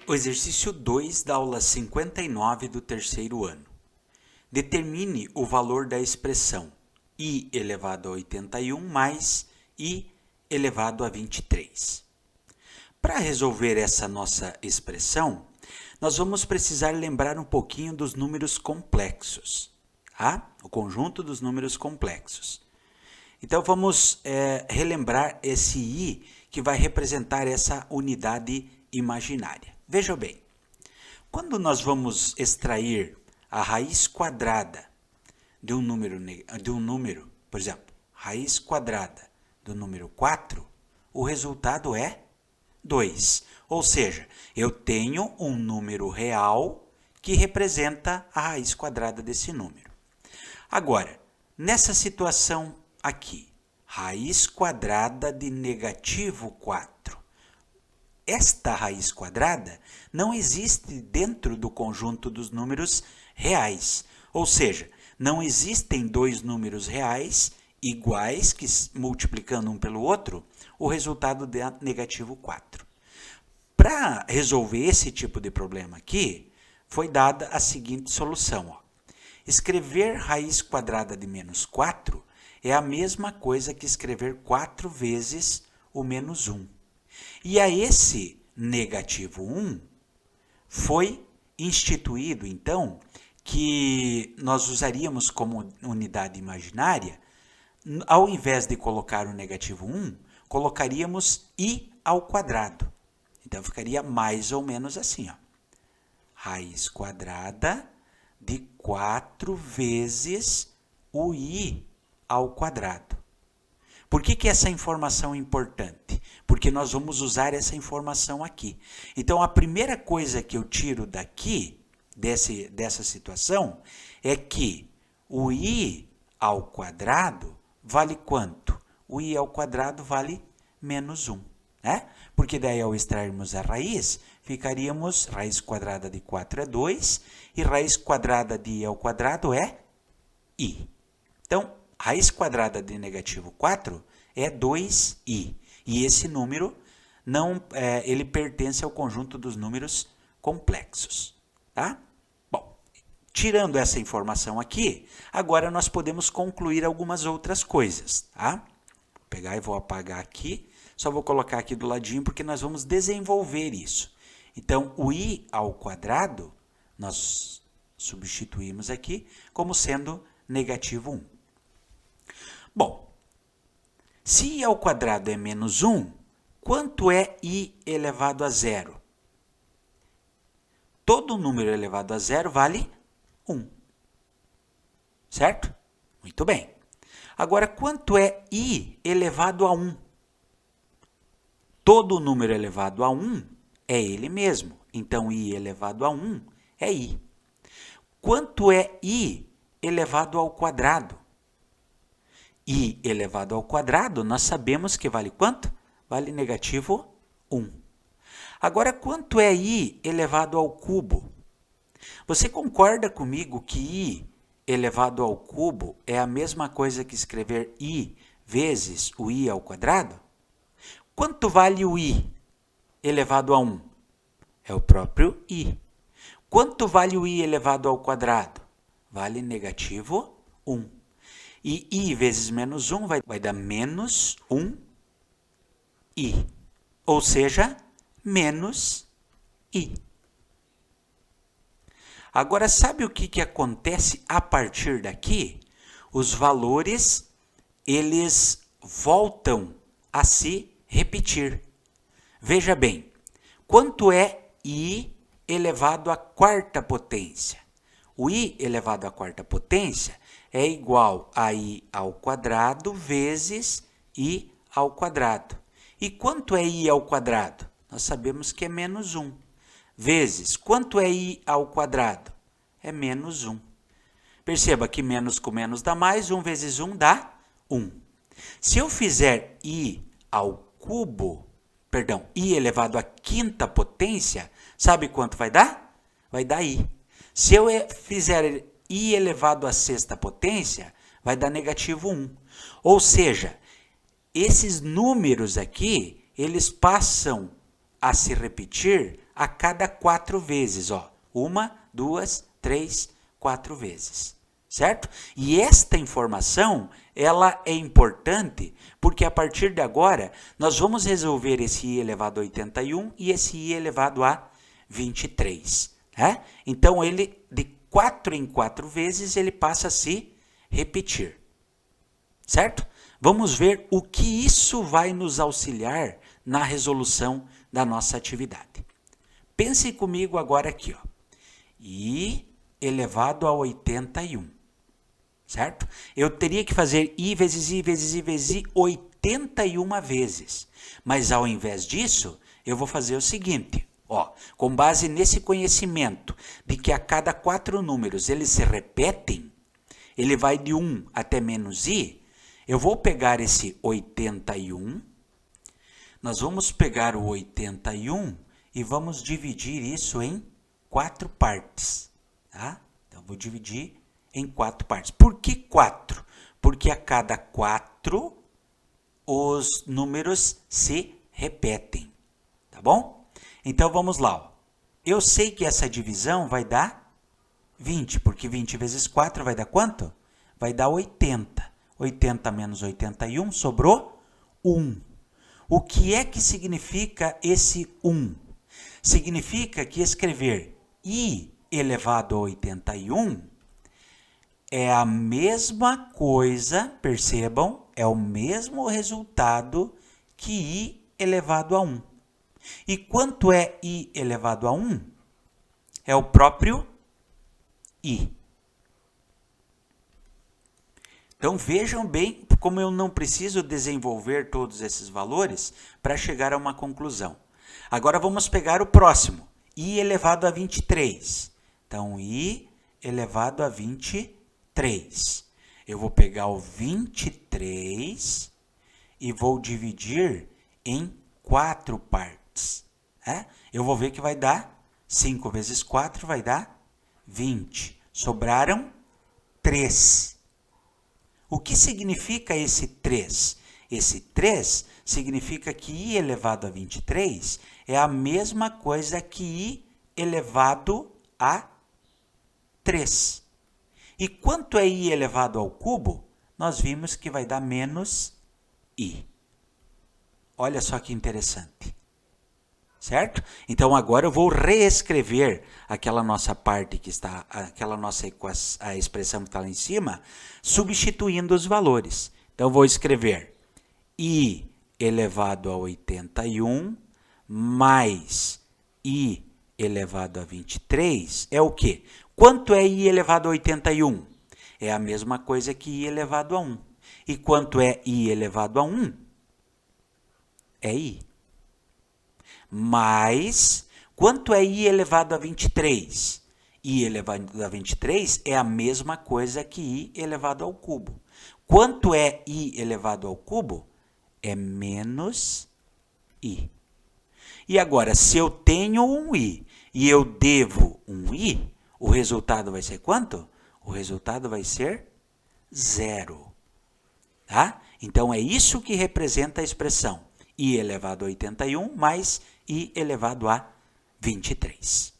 O exercício 2 da aula 59 do terceiro ano. Determine o valor da expressão i elevado a 81 mais i elevado a 23. Para resolver essa nossa expressão, nós vamos precisar lembrar um pouquinho dos números complexos, tá? O conjunto dos números complexos. Então vamos relembrar esse i que vai representar essa unidade imaginária. Veja bem, quando nós vamos extrair a raiz quadrada de um número, por exemplo, raiz quadrada do número 4, o resultado é 2. Ou seja, eu tenho um número real que representa a raiz quadrada desse número. Agora, nessa situação aqui, raiz quadrada de negativo 4. Esta raiz quadrada não existe dentro do conjunto dos números reais. Ou seja, não existem dois números reais iguais que, multiplicando um pelo outro, o resultado dê negativo 4. Para resolver esse tipo de problema aqui, foi dada a seguinte solução. Ó. Escrever raiz quadrada de menos 4 é a mesma coisa que escrever 4 vezes o menos 1. E a esse negativo 1 foi instituído, então, que nós usaríamos como unidade imaginária, ao invés de colocar o negativo 1, colocaríamos i ao quadrado. Então, ficaria mais ou menos assim, ó. Raiz quadrada de 4 vezes o i ao quadrado. Por que essa informação é importante? Porque nós vamos usar essa informação aqui. Então, a primeira coisa que eu tiro daqui, dessa situação, é que o i ao quadrado vale quanto? O i ao quadrado vale menos 1. Né? Porque daí, ao extrairmos a raiz, ficaríamos, raiz quadrada de 4 é 2, e raiz quadrada de i ao quadrado é i. Então, raiz quadrada de negativo 4 é 2i. E esse número, ele pertence ao conjunto dos números complexos. Tá? Bom, tirando essa informação aqui, agora nós podemos concluir algumas outras coisas. Tá? Vou pegar e vou apagar aqui. Só vou colocar aqui do ladinho porque nós vamos desenvolver isso. Então, o i ao quadrado, nós substituímos aqui como sendo negativo 1. Bom, se i ao quadrado é menos 1, quanto é i elevado a 0? Todo número elevado a 0 vale 1. Certo? Muito bem. Agora, quanto é i elevado a 1? Todo número elevado a 1 é ele mesmo. Então, i elevado a 1 é i. Quanto é i elevado ao quadrado? I elevado ao quadrado, nós sabemos que vale quanto? Vale negativo 1. Agora, quanto é i elevado ao cubo? Você concorda comigo que i elevado ao cubo é a mesma coisa que escrever i vezes o i ao quadrado? Quanto vale o i elevado a 1? É o próprio i. Quanto vale o i elevado ao quadrado? Vale negativo 1. E i vezes menos 1 vai dar menos 1i. Ou seja, menos i. Agora, sabe o que acontece a partir daqui? Os valores, eles voltam a se repetir. Veja bem, quanto é i elevado à quarta potência? O i elevado à quarta potência é igual a i ao quadrado vezes i ao quadrado. E quanto é i ao quadrado? Nós sabemos que é menos 1. Vezes, quanto é i ao quadrado? É menos 1. Perceba que menos com menos dá mais, 1 vezes 1 dá 1. Se eu fizer i ao cubo, i elevado à quinta potência, sabe quanto vai dar? Vai dar i. Se eu fizer i elevado à sexta potência, vai dar negativo 1. Ou seja, esses números aqui, eles passam a se repetir a cada 4 vezes, ó. 1, 2, 3, 4 vezes, certo? E esta informação, ela é importante porque a partir de agora nós vamos resolver esse i elevado a 81 e esse i elevado a 23, né? Então ele de 4 em 4 vezes ele passa a se repetir, certo? Vamos ver o que isso vai nos auxiliar na resolução da nossa atividade. Pense comigo agora aqui, ó. I elevado a 81, certo? Eu teria que fazer i vezes i vezes i vezes i 81 vezes. Mas ao invés disso, eu vou fazer o seguinte, ó, com base nesse conhecimento de que a cada 4 números eles se repetem, ele vai de 1 até menos i, eu vou pegar esse 81, nós vamos pegar o 81 e vamos dividir isso em 4 partes, tá? Então, vou dividir em 4 partes. Por que 4? Porque a cada 4 os números se repetem, tá bom? Então, vamos lá, ó. Eu sei que essa divisão vai dar 20, porque 20 vezes 4 vai dar quanto? Vai dar 80. 80 menos 81, sobrou 1. O que é que significa esse 1? Significa que escrever i elevado a 81 é a mesma coisa, percebam, é o mesmo resultado que i elevado a 1. E quanto é i elevado a 1? É o próprio i. Então vejam bem como eu não preciso desenvolver todos esses valores para chegar a uma conclusão. Agora vamos pegar o próximo, i elevado a 23. Então, i elevado a 23. Eu vou pegar o 23 e vou dividir em 4 partes. Né? Eu vou ver que vai dar 5 vezes 4 vai dar 20. Sobraram 3. O que significa esse 3? Esse 3 significa que i elevado a 23 é a mesma coisa que i elevado a 3. E quanto é i elevado ao cubo? Nós vimos que vai dar menos i. Olha só que interessante. Certo? Então agora eu vou reescrever aquela nossa parte que está, aquela nossa a expressão que está lá em cima, substituindo os valores. Então eu vou escrever i elevado a 81 mais i elevado a 23 é o quê? Quanto é i elevado a 81? É a mesma coisa que i elevado a 1. E quanto é i elevado a 1? É i. Mas, quanto é i elevado a 23? I elevado a 23 é a mesma coisa que i elevado ao cubo. Quanto é i elevado ao cubo? É menos i. E agora, se eu tenho um i e eu devo um i, o resultado vai ser quanto? O resultado vai ser 0. Tá? Então, é isso que representa a expressão i elevado a 81 mais i elevado a 23.